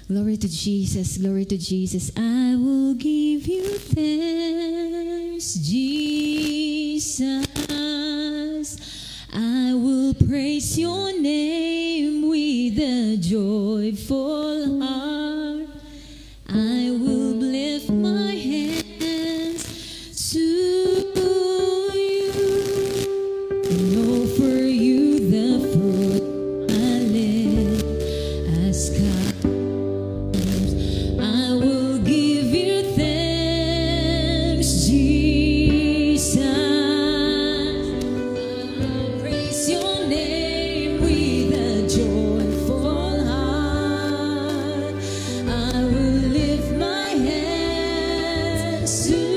Glory to Jesus, glory to Jesus. I will give you thanks, Jesus. I will praise your name with a joyful heart. I will lift my hands to you and offer you the fruit I live as God. I will give you thanks, Jesus. Praise your name with a joyful heart. I will lift my hands to you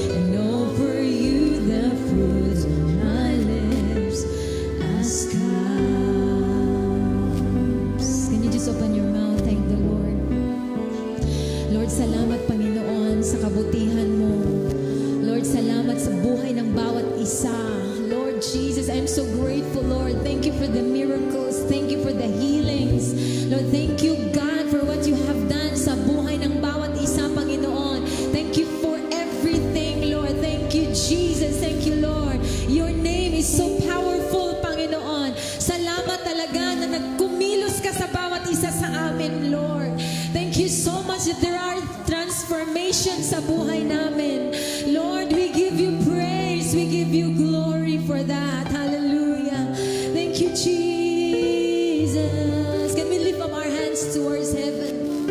and offer you the fruit of my lips as cups. Can you just open your mouth? Thank the Lord. Lord, salamat Panginoon sa kabutihan mo. Lord, salamat sa buhay ng bawat isa. Lord Jesus, I'm so grateful, Lord. Thank you for the miracles. Thank you for the healings. Lord, thank you, God, for what you have done sa buhay ng bawat isa, Panginoon. Thank you for everything, Lord. Thank you, Jesus. Thank you, Lord. Your name is so powerful, Panginoon. Salamat talaga na nagkumilos ka sa bawat isa sa amin, Lord. Thank you so much that there are transformations sa buhay namin. Lord, we give you praise. We give you glory for that. Hallelujah. Thank you, Jesus. Can we lift up our hands towards heaven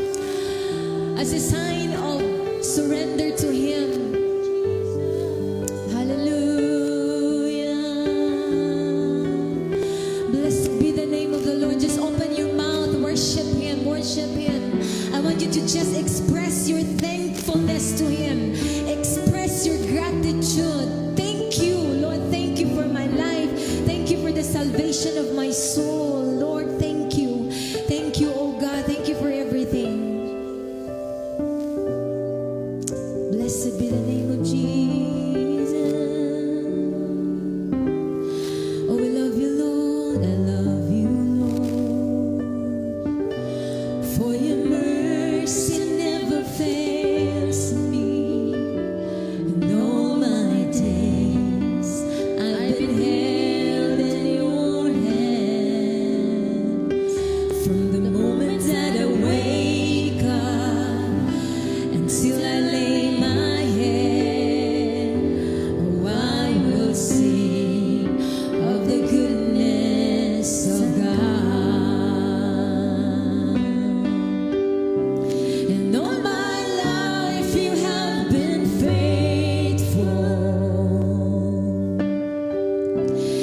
as a sign of surrender to Him? Hallelujah. Blessed be the name of the Lord. Just open your mouth. Worship Him. Worship Him. I want you to just express your thankfulness to Him. Express your gratitude. Thank you, Lord. Thank you for my life. Thank you for the salvation of my soul. Lord, thank you. Thank you, oh God. Thank you for everything. Blessed be the name of Jesus. Oh, we love you, Lord. I love you, Lord. For your mercy never fails me. In all my days, I've been held in your hand. From the moment that I wake up until I lay my head, oh, I will sing of the goodness of God. And all my life you have been faithful.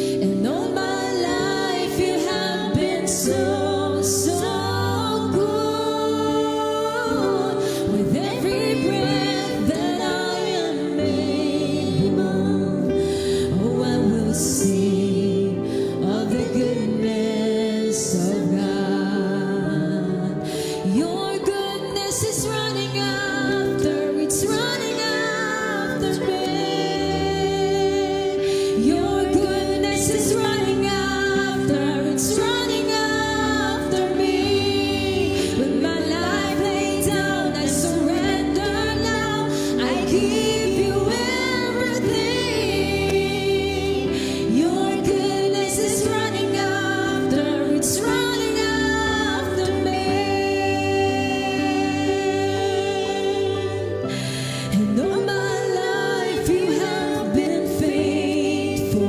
And all my life you have been so, so good. With every breath that I am able, oh, I will sing of the goodness of God. Your goodness is running after, it's running after me. Your goodness is running after, it's running after me. With my life laid down, I surrender now. I give you everything. Your goodness is running after, it's running after me. And all my life you have been faithful.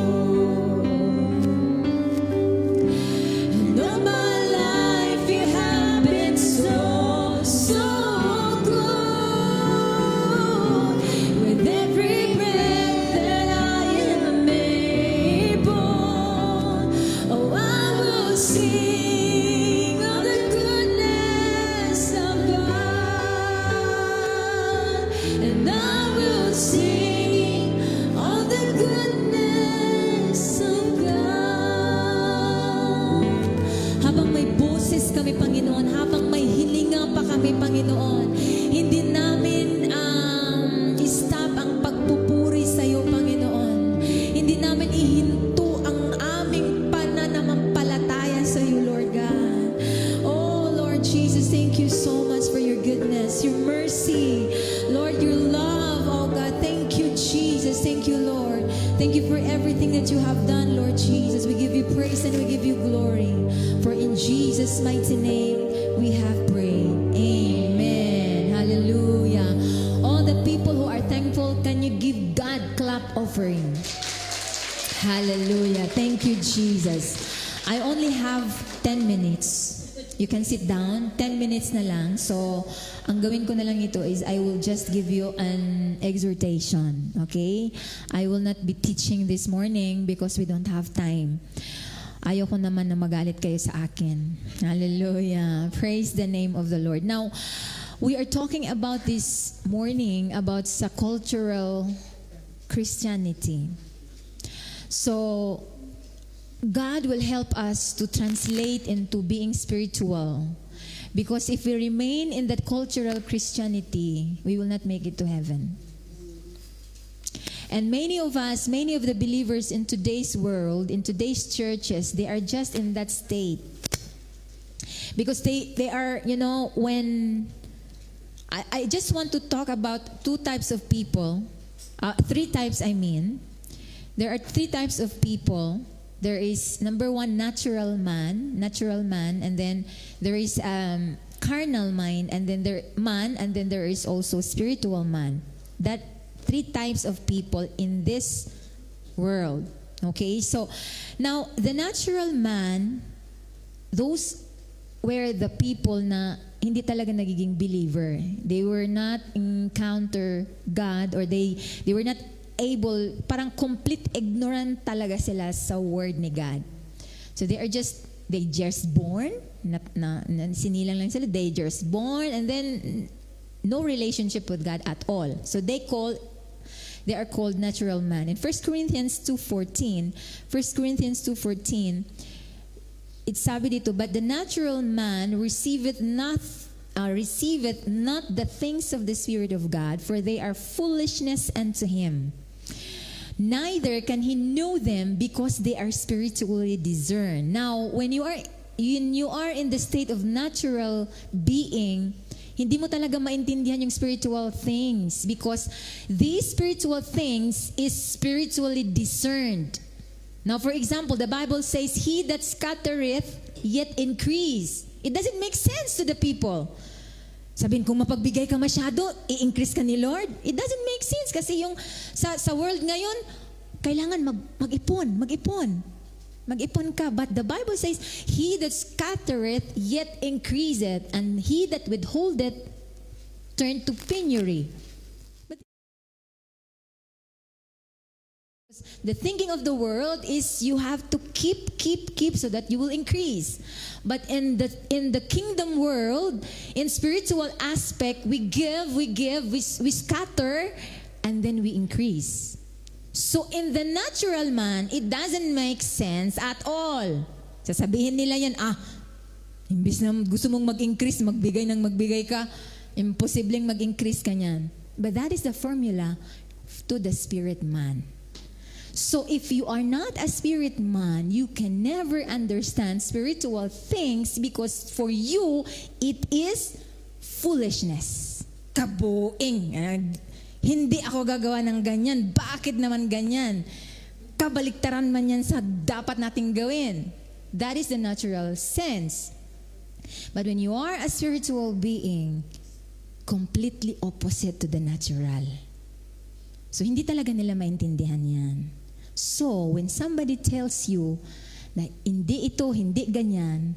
Jesus. Thank you, Lord. Thank you for everything that you have done, Lord Jesus. We give you praise and we give you glory. For in Jesus' mighty name, we have prayed. Amen. Hallelujah. All the people who are thankful, can you give God clap offering? Hallelujah. Thank you, Jesus. I only have 10 minutes. You can sit down. 10 minutes na lang. So, ang gawin ko na lang ito is I will just give you an exhortation. Okay? I will not be teaching this morning because we don't have time. Ayoko naman na magalit kayo sa akin. Hallelujah. Praise the name of the Lord. Now, we are talking about this morning about sa cultural Christianity. So, God will help us to translate into being spiritual. Because if we remain in that cultural Christianity, we will not make it to heaven. And many of us, many of the believers in today's world, in today's churches, they are just in that state. Because they are, you know, when... I just want to talk about two types of people. Three types, I mean. There are three types of people. There is, number one, natural man, and then there is carnal mind, and then there is also spiritual man. That three types of people in this world. Okay, so now the natural man, those were the people na hindi talaga nagiging believer. They were not encounter God, or they were not able, parang complete ignorant talaga sila sa word ni God. So they just born, sinilang lang sila, they just born, and then no relationship with God at all. So they are called natural man. In 1 Corinthians 2:14, it's sabi dito, but the natural man receiveth not the things of the Spirit of God, for they are foolishness unto him. Neither can he know them because they are spiritually discerned. Now, when you are in the state of natural being, hindi mo talaga maintindihan yung spiritual things because these spiritual things is spiritually discerned. Now, for example, the Bible says, he that scattereth yet increase. It doesn't make sense to the people. Sabihin, kung mapagbigay ka masyado, i-increase ka ni Lord. It doesn't make sense kasi yung sa world ngayon, kailangan mag-ipon ka. But the Bible says, he that scattereth yet increaseth, and he that withholdeth turn to penury. But the thinking of the world is you have to keep so that you will increase. But in the kingdom world, in spiritual aspect, we give, we scatter, and then we increase. So in the natural man, it doesn't make sense at all. Sasabihin nila yan, imbis na gusto mong mag-increase, magbigay ka, imposibleng mag-increase ka niyan. But that is the formula to the spirit man. So if you are not a spirit man, you can never understand spiritual things because for you, it is foolishness. Kabuing. Hindi ako gagawa ng ganyan. Bakit naman ganyan? Kabaliktaran man yan sa dapat nating gawin. That is the natural sense. But when you are a spiritual being, completely opposite to the natural. So hindi talaga nila maintindihan yan. So, when somebody tells you na hindi ito, hindi ganyan,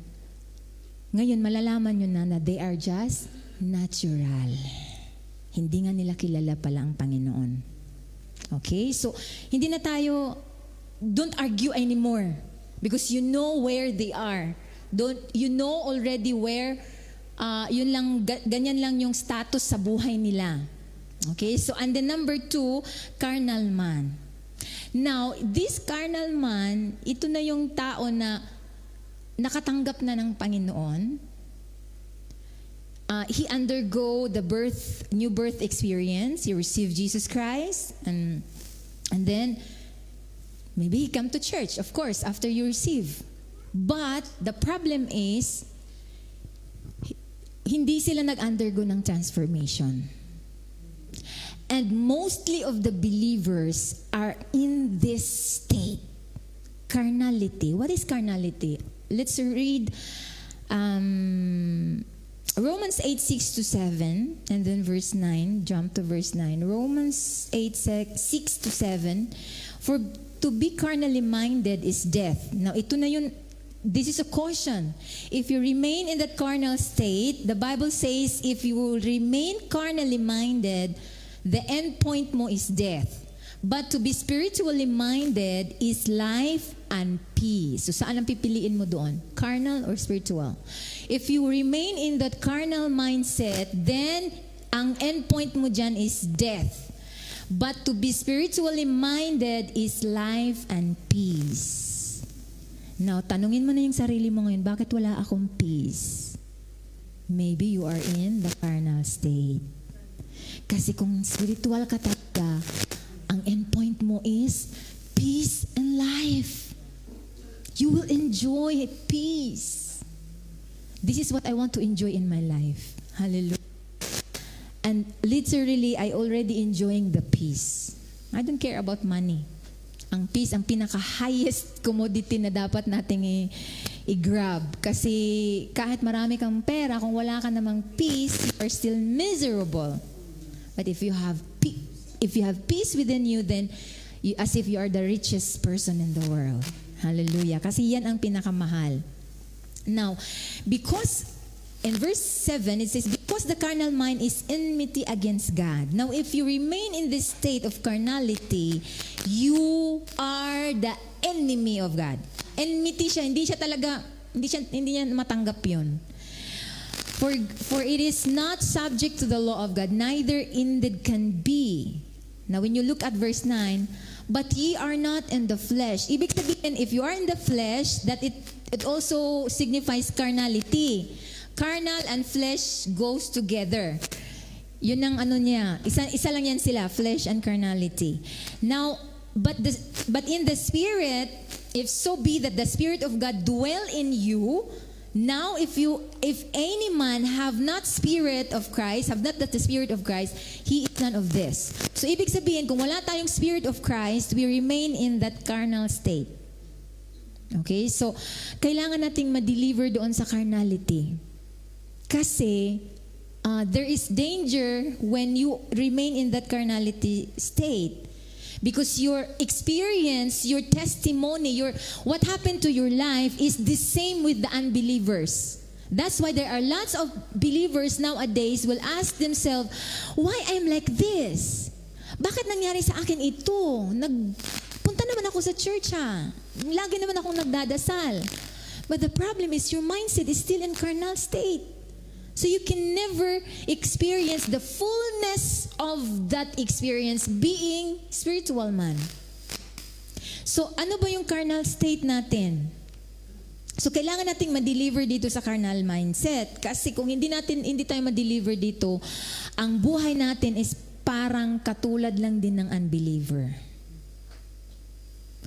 ngayon malalaman nyo na they are just natural. Hindi nga nila kilala pala ang Panginoon. Okay? So, hindi na tayo, don't argue anymore because you know where they are. You know already where, ganyan lang yung status sa buhay nila. Okay? So, and then number 2, carnal man. Now, this carnal man, ito na yung tao na nakatanggap na ng Panginoon. He undergo the new birth experience. He received Jesus Christ. And then, maybe he come to church, of course, after you receive. But, the problem is, hindi sila nag-undergo ng transformation. And mostly of the believers are in this state. Carnality. What is carnality? Let's read Romans 8:6-7, and then verse 9. Jump to verse 9. Romans 8:6-7. For to be carnally minded is death. Now, ito na yun. This is a caution. If you remain in that carnal state, the Bible says, if you will remain carnally minded, the end point mo is death. But to be spiritually minded is life and peace. So saan ang pipiliin mo doon? Carnal or spiritual? If you remain in that carnal mindset, then ang end point mo dyan is death. But to be spiritually minded is life and peace. Now, tanungin mo na yung sarili mo ngayon, bakit wala akong peace? Maybe you are in the carnal state. Kasi kung spiritual ka talaga, ang endpoint mo is peace and life. You will enjoy peace. This is what I want to enjoy in my life. Hallelujah. And literally, I already enjoying the peace. I don't care about money. Ang peace, ang pinaka-highest commodity na dapat nating i-grab. Kasi kahit marami kang pera, kung wala ka namang peace, you are still miserable. But if you have peace within you, then as if you are the richest person in the world. Hallelujah. Kasi yan ang pinakamahal. Now, because in verse 7, it says, because the carnal mind is enmity against God. Now, if you remain in this state of carnality, you are the enemy of God. Enmity siya, hindi niya matanggap yun. For it is not subject to the law of God, neither indeed can be. Now, when you look at verse 9, but ye are not in the flesh. Ibig sabihin, if you are in the flesh, that it also signifies carnality. Carnal and flesh goes together. Yun ang ano niya. Isa lang yan sila, flesh and carnality. Now, but in the Spirit, if so be that the Spirit of God dwell in you, now if any man have not Spirit of Christ, have not the Spirit of Christ, he is none of this. So, ibig sabihin, kung wala tayong Spirit of Christ, we remain in that carnal state. Okay? So, kailangan nating ma-deliver doon sa carnality. Kasi, there is danger when you remain in that carnality state. Because your experience, your testimony, what happened to your life is the same with the unbelievers. That's why there are lots of believers nowadays will ask themselves, why I'm like this? Bakit nangyari sa akin ito? Punta naman ako sa church ha. Lagi naman akong nagdadasal. But the problem is your mindset is still in carnal state. So you can never experience the fullness of that experience being spiritual man. So ano ba yung carnal state natin? So kailangan nating ma-deliver dito sa carnal mindset. Kasi kung hindi tayo ma-deliver dito, ang buhay natin is parang katulad lang din ng unbeliever.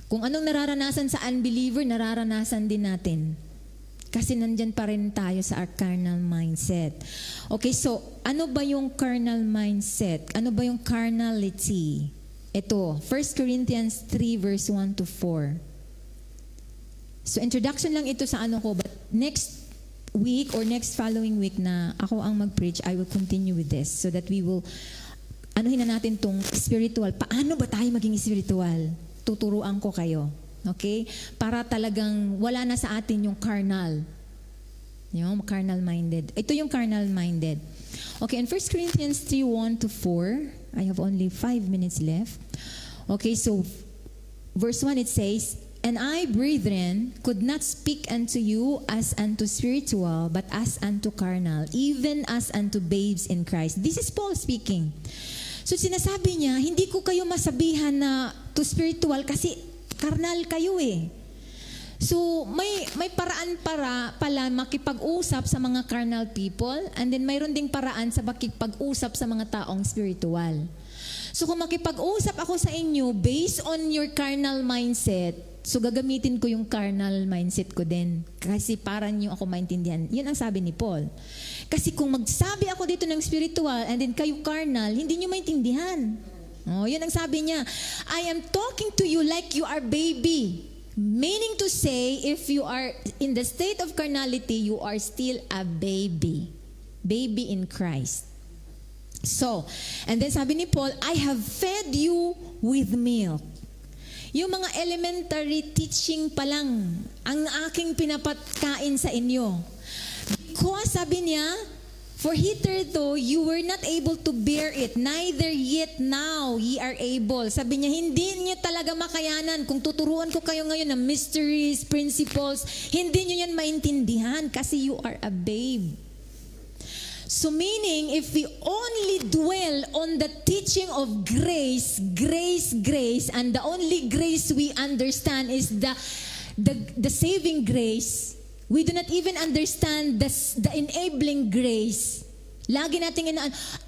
Kung anong nararanasan sa unbeliever, nararanasan din natin. Kasi nandyan pa rin tayo sa our carnal mindset. Okay, so ano ba yung carnal mindset? Ano ba yung carnality? Ito, 1 Corinthians 3 verse 1-4. So introduction lang ito sa ano ko, but next week or next following week na ako ang mag-preach, I will continue with this so that we will, anuhin na natin tong spiritual. Paano ba tayo maging spiritual? Tuturuan ko kayo. Okay? Para talagang wala na sa atin yung carnal. Yung carnal-minded. Ito yung carnal-minded. Okay, in 1 Corinthians 3, 1-4, I have only 5 minutes left. Okay, so verse 1 it says, and I, brethren, could not speak unto you as unto spiritual, but as unto carnal, even as unto babes in Christ. This is Paul speaking. So sinasabi niya, hindi ko kayo masabihan na to spiritual kasi karnal kayo eh. So, may paraan pala makipag-usap sa mga carnal people, and then mayroon ding paraan sa makipag-usap sa mga taong spiritual. So, kung makipag-usap ako sa inyo based on your carnal mindset, so gagamitin ko yung carnal mindset ko din. Kasi para niyo ako maintindihan. Yan ang sabi ni Paul. Kasi kung magsabi ako dito ng spiritual and then kayo carnal, hindi nyo maintindihan. Oh, yun ang sabi niya. I am talking to you like you are baby. Meaning to say, if you are in the state of carnality, you are still a baby. Baby in Christ. So, and then sabi ni Paul, I have fed you with milk. Yung mga elementary teaching pa lang ang aking pinapatkain sa inyo. Because sabi niya, for hitherto you were not able to bear it, neither yet now ye are able. Sabi niya, hindi niyo talaga makayanan. Kung tuturuan ko kayo ngayon ng mysteries, principles, hindi niyo yan maintindihan kasi you are a babe. So meaning, if we only dwell on the teaching of grace, grace, and the only grace we understand is the saving grace, we do not even understand the enabling grace. Lagi nating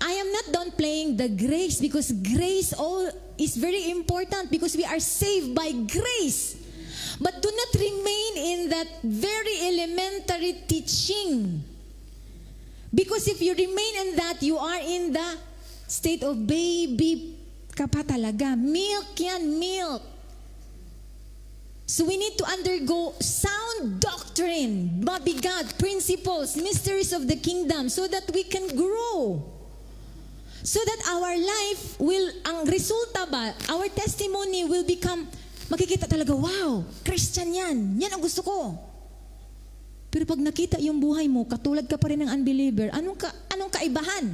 I am not downplaying the grace because grace is very important because we are saved by grace. But do not remain in that very elementary teaching. Because if you remain in that, you are in the state of baby ka pa talaga. Milk yan, milk. So we need to undergo sound doctrine, mabigat, principles, mysteries of the kingdom so that we can grow. So that our life will, ang resulta ba, our testimony will become, makikita talaga, wow, Christian yan. Yan ang gusto ko. Pero pag nakita yung buhay mo, katulad ka pa rin ng unbeliever, anong kaibahan?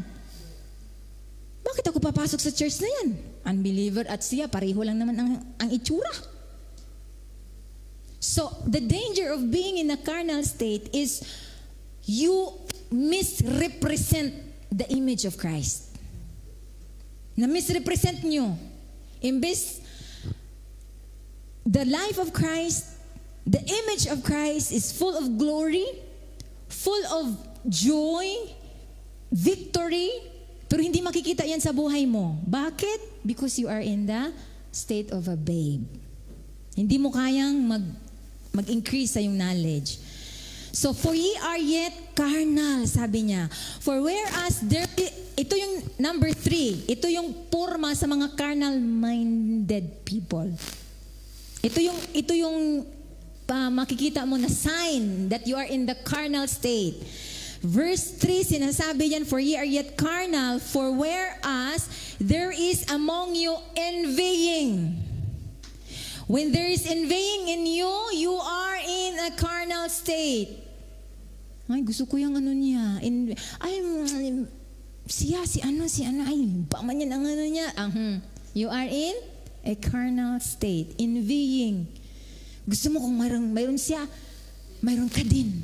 Bakit ako papasok sa church na yan? Unbeliever at siya, pareho lang naman ang itsura. So, the danger of being in a carnal state is you misrepresent the image of Christ. Na misrepresent nyo. Imbes, the life of Christ, the image of Christ is full of glory, full of joy, victory, pero hindi makikita yan sa buhay mo. Bakit? Because you are in the state of a babe. Hindi mo kayang mag-increase sa yung knowledge. So, for ye are yet carnal, sabi niya. For whereas ito yung number 3, ito yung porma sa mga carnal-minded people. Ito yung makikita mo na sign that you are in the carnal state. Verse 3, sinasabi yan, for ye are yet carnal, for whereas there is among you envying. When there is envying in you, you are in a carnal state. Ay, gusto ko yung niya. Si ano, ay, paman yan ang niya. You are in a carnal state. Envying. Gusto mo kung mayroon siya, mayroon ka din.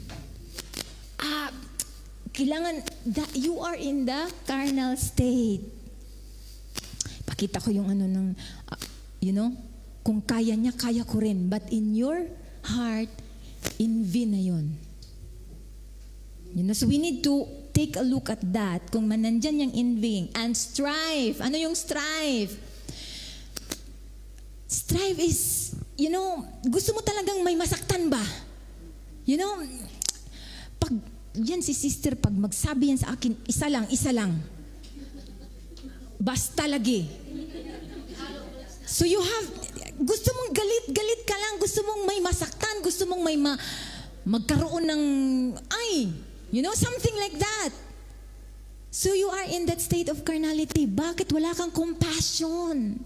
Kailangan, you are in the carnal state. Pakita ko yung kung kaya niya, kaya ko rin. But in your heart, envy na yun. So we need to take a look at that. Kung nandyan yung envying. And strive. Ano yung strive? Strive is, gusto mo talagang may masaktan ba? Pag, yan si sister, pag magsabi yan sa akin, isa lang. Basta lagi. So you have, gusto mong galit ka lang, gusto mong may masaktan, gusto mong may magkaroon ng, something like that. So you are in that state of carnality. Bakit wala kang compassion?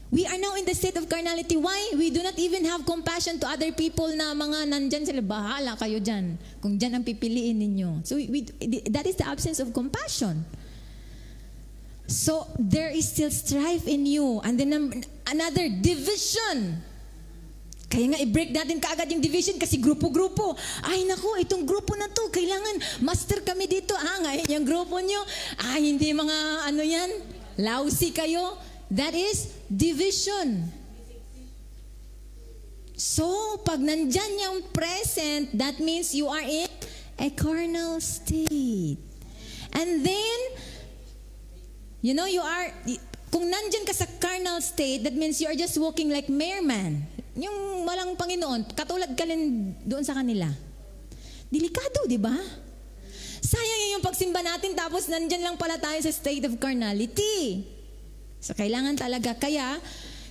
We are now in the state of carnality. Why? We do not even have compassion to other people na mga nandyan sila. Bahala kayo dyan. Kung dyan ang pipiliin ninyo. So that is the absence of compassion. So there is still strife in you. And then another division. Kaya nga i-break natin kaagad yung division kasi grupo-grupo. Ay naku, itong grupo na to, kailangan master kami dito. Ngayon yung grupo nyo, hindi mga yan, lousy kayo. That is division. So, pag nandyan yung present, that means you are in a carnal state. And then, you are, kung nandyan ka sa carnal state, that means you are just walking like mere man. Yung walang Panginoon, katulad ka rin doon sa kanila. Delikado, di ba? Sayang yung pagsimba natin tapos nandyan lang pala tayo sa state of carnality. So kailangan talaga. Kaya,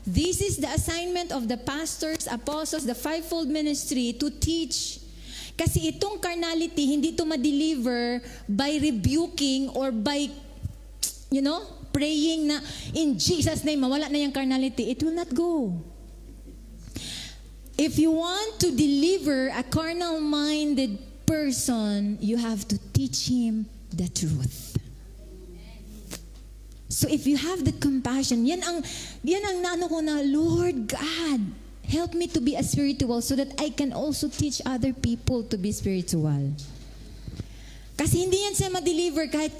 this is the assignment of the pastors, apostles, the fivefold ministry to teach. Kasi itong carnality, hindi ito ma-deliver by rebuking or by, praying na in Jesus' name, mawala na yung carnality. It will not go. If you want to deliver a carnal-minded person, you have to teach him the truth. So if you have the compassion, yan ang nano ko na, Lord God, help me to be a spiritual so that I can also teach other people to be spiritual. Kasi hindi yan siya ma-deliver kahit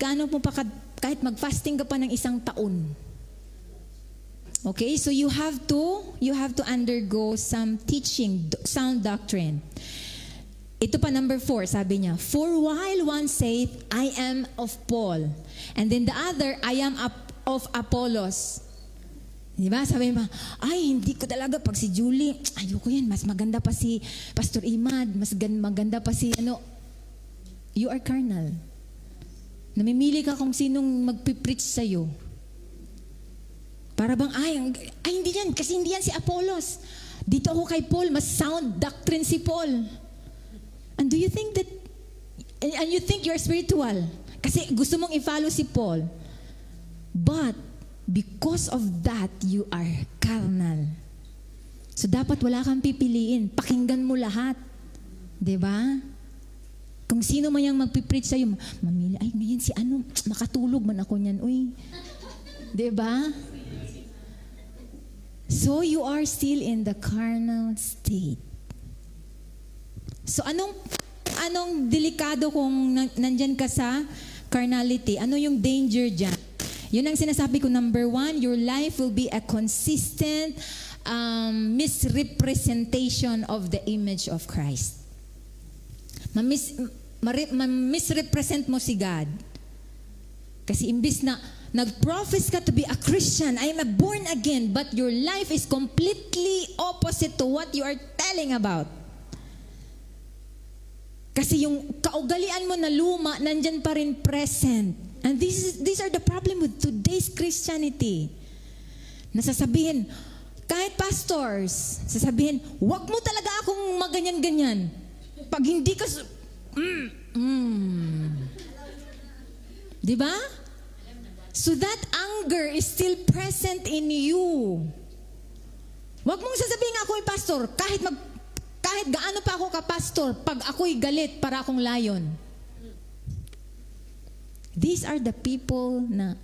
kahit mag-fasting ka pa ng 1 taon. Okay, so you have to undergo some teaching, sound doctrine. Ito pa number 4, sabi niya, for while one saith, I am of Paul, and then the other, I am of Apollos. Diba? Sabi mo, ay, hindi ko talaga, pag si Julie, ayoko yan, mas maganda pa si Pastor Imad, mas maganda pa si, you are carnal. Namimili ka kung sinong magpipreach sa'yo. Para bang, ay hindi yan, kasi hindi yan si Apollos. Dito ako kay Paul, mas sound doctrine si Paul. And do you think and you think you're spiritual? Kasi gusto mong i-follow si Paul. But, because of that, you are carnal. So, dapat wala kang pipiliin. Pakinggan mo lahat. Diba? Kung sino man yung magpipreach sa'yo, mamili, ay ngayon si makatulog man ako niyan, uy. Diba? So you are still in the carnal state. So anong delikado kung nandyan ka sa carnality? Ano yung danger dyan? Yun ang sinasabi ko, number 1, your life will be a consistent misrepresentation of the image of Christ. Misrepresent mo si God. Kasi imbis na nag-profess ka to be a Christian, I am a born again, but your life is completely opposite to what you are telling about. Kasi yung kaugalian mo na luma, nandyan pa rin present. And these are the problem with today's Christianity. Nasasabihin, kahit pastors, sasabihin, wag mo talaga akong maganyan-ganyan. Pag hindi ka... Diba? So that anger is still present in you. Wag mong sasabihin ako'y pastor, kahit gaano pa ako ka-pastor, pag ako'y galit, para akong layon. These are the people na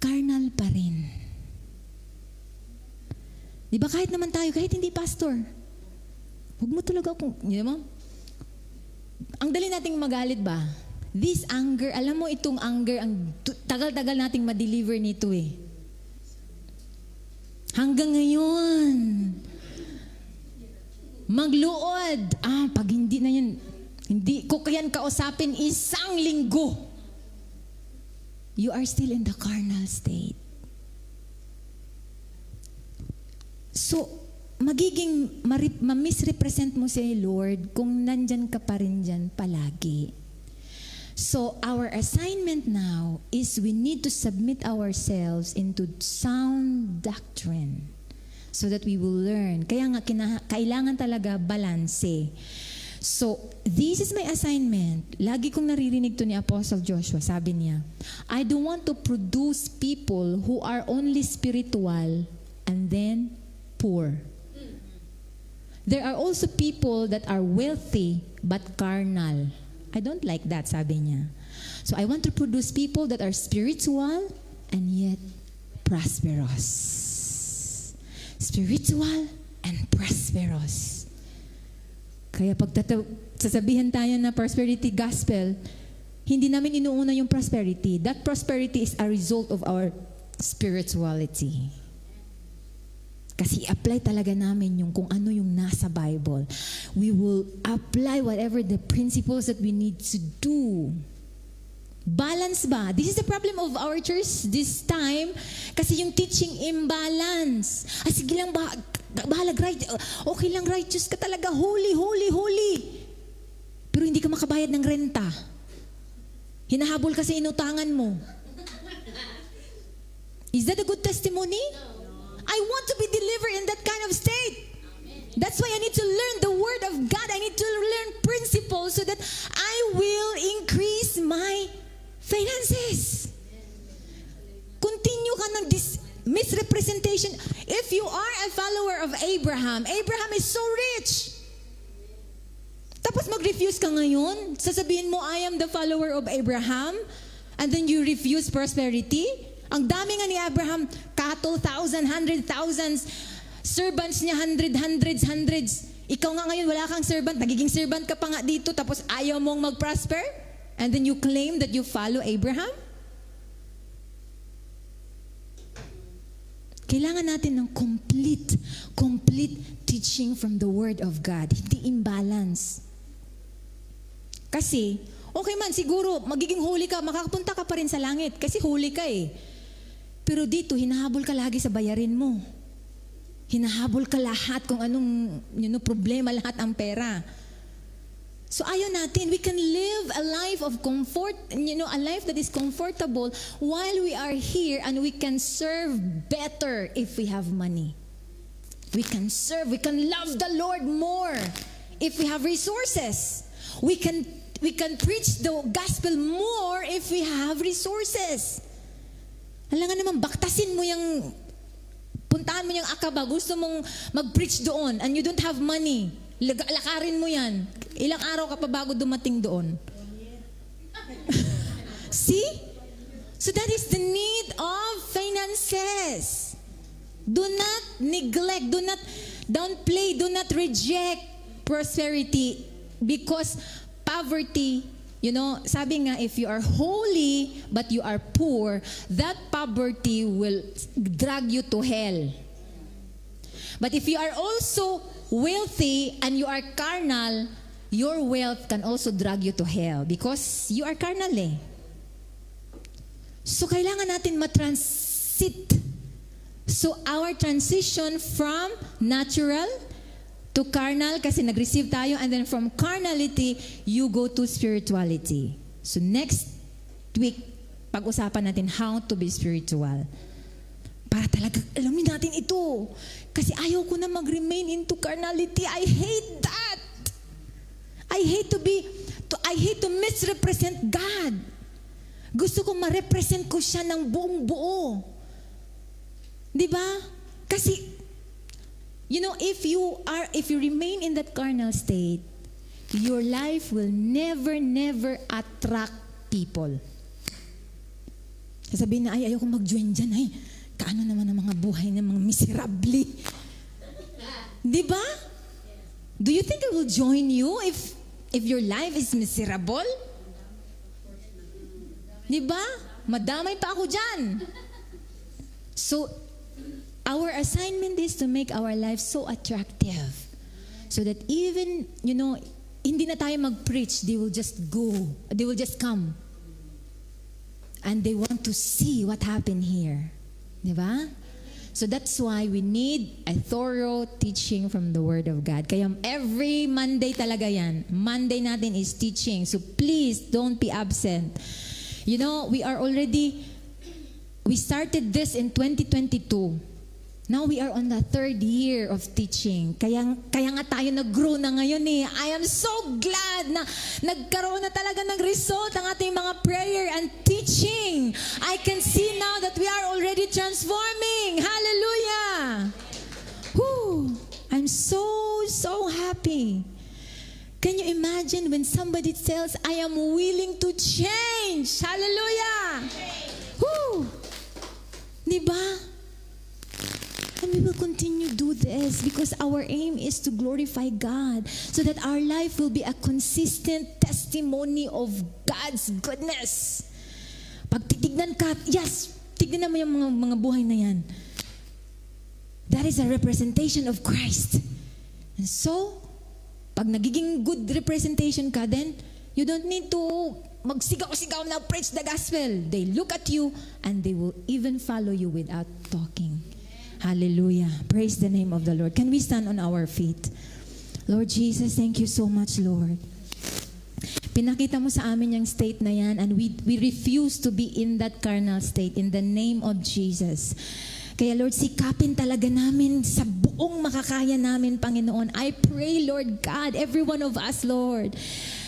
carnal pa rin. Di ba kahit naman tayo, kahit hindi pastor, wag mo talaga akong, ang dali nating magalit ba? This anger, alam mo itong anger, ang tagal-tagal nating ma-deliver nito eh. Hanggang ngayon, magluod. Pag hindi na yan, hindi ko kayan kausapin 1 linggo. You are still in the carnal state. So, magiging ma-misrepresent mo si Lord kung nandyan ka pa rin dyan palagi. So, our assignment now is we need to submit ourselves into sound doctrine so that we will learn. Kaya nga, kailangan talaga balanse. So, this is my assignment. Lagi kong naririnig to ni Apostle Joshua. Sabi niya, I don't want to produce people who are only spiritual and then poor. There are also people that are wealthy but carnal. I don't like that, sabi niya. So I want to produce people that are spiritual and yet prosperous. Spiritual and prosperous. Kaya pag sasabihin tayo na prosperity gospel, hindi namin inuuna yung prosperity. That prosperity is a result of our spirituality. Kasi i-apply talaga namin yung kung ano yung nasa Bible. We will apply whatever the principles that we need to do. Balance ba? This is the problem of our church this time. Kasi yung teaching imbalance. Sige lang, bahala, okay lang, righteous ka talaga, holy. Pero hindi ka makabayad ng renta. Hinahabol ka sa inutangan mo. Is that a good testimony? I want to be delivered in that kind of state. That's why I need to learn the Word of God. I need to learn principles so that I will increase my finances. Continue ka ng misrepresentation. If you are a follower of Abraham, Abraham is so rich. Tapos mag-refuse ka ngayon. Sasabihin mo, I am the follower of Abraham. And then you refuse prosperity. Ang dami nga ni Abraham, cattle, 1,000, 100,000s, servants niya, hundreds. Ikaw nga ngayon, wala kang servant, nagiging servant ka pa nga dito, tapos ayaw mong mag-prosper? And then you claim that you follow Abraham? Kailangan natin ng complete teaching from the Word of God. Hindi imbalance. Kasi, okay man, siguro, magiging holy ka, makakapunta ka pa rin sa langit, kasi holy ka eh. Pero dito, hinahabol ka lagi sa bayarin mo. Hinahabol ka lahat kung anong problema, lahat ang pera. So ayaw natin, we can live a life of comfort, a life that is comfortable while we are here, and we can serve better if we have money. We can serve, we can love the Lord more if we have resources. We can preach the gospel more if we have resources. Alam nga naman, baktasin mo yung, puntahan mo yung Akaba, gusto mong mag-preach doon, and you don't have money. Lakarin mo yan. Ilang araw ka pa bago dumating doon. See? So that is the need of finances. Do not neglect, do not downplay, do not reject prosperity, because poverty, sabi nga, if you are holy but you are poor, that poverty will drag you to hell. But if you are also wealthy and you are carnal, your wealth can also drag you to hell because you are carnal eh. So kailangan natin matransit. So our transition from natural to carnal, kasi nag-receive tayo, and then from carnality, you go to spirituality. So next week, pag-usapan natin how to be spiritual. Para talaga alamin natin ito. Kasi ayaw ko na mag-remain into carnality. I hate that. I hate to misrepresent God. Gusto ko ma-represent ko siya ng buong buo. Diba? Kasi if you remain in that carnal state, your life will never attract people. Sasabihin na, ayaw kong mag-join dyan. Ay, kaano naman ang mga buhay ng mga miserable. Diba? Do you think I will join you if your life is miserable? Diba? Madamay pa ako dyan. So, our assignment is to make our life so attractive so that even, hindi na tayo mag-preach, they will just go. They will just come. And they want to see what happened here. Diba? So that's why we need a thorough teaching from the Word of God. Kaya every Monday talaga yan. Monday natin is teaching. So please don't be absent. We started this in 2022. Now we are on the 3rd year of teaching. Kaya nga tayo nag-grow na ngayon eh. I am so glad na nagkaroon na talaga ng result ang ating mga prayer and teaching. I can see now that we are already transforming. Hallelujah! Whew! I'm so happy. Can you imagine when somebody tells, I am willing to change? Hallelujah! Whew! Diba? And we will continue to do this because our aim is to glorify God so that our life will be a consistent testimony of God's goodness. Pag titignan ka, tignan mo yung mga buhay na yan. That is a representation of Christ. And so, pag nagiging good representation ka, then you don't need to magsigaw-sigaw na preach the gospel. They look at you and they will even follow you without talking. Hallelujah. Praise the name of the Lord. Can we stand on our feet? Lord Jesus, thank you so much, Lord. Pinakita mo sa amin yung state na yan, and we refuse to be in that carnal state in the name of Jesus. Kaya Lord, sikapin talaga namin sa buong makakaya namin, Panginoon. I pray, Lord God, every one of us, Lord,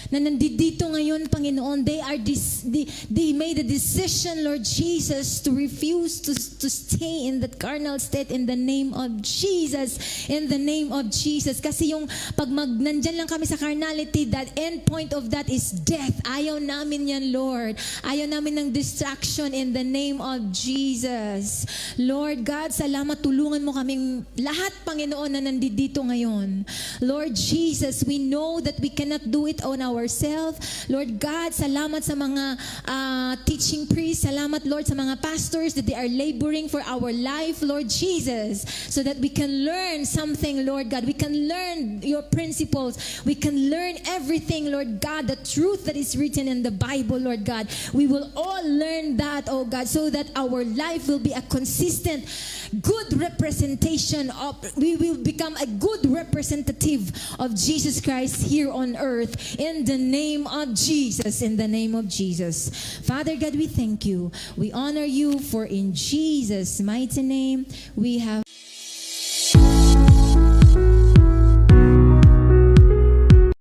na nandito ngayon, Panginoon, they made a decision, Lord Jesus, to refuse to stay in that carnal state in the name of Jesus. In the name of Jesus. Kasi yung pag nandyan lang kami sa carnality, that end point of that is death. Ayaw namin yan, Lord. Ayaw namin ng distraction in the name of Jesus. Lord God, salamat, tulungan mo kaming lahat, Panginoon, na nandito ngayon. Lord Jesus, we know that we cannot do it on ourselves. Lord God, salamat sa mga teaching priests. Salamat, Lord, sa mga pastors that they are laboring for our life, Lord Jesus, so that we can learn something, Lord God. We can learn your principles. We can learn everything, Lord God, the truth that is written in the Bible, Lord God. We will all learn that, oh God, so that our life will be a consistent, good representation of, we will become a good representative of Jesus Christ here on earth. In the name of Jesus, in the name of Jesus. Father God, we thank you. We honor you, for in Jesus' mighty name we have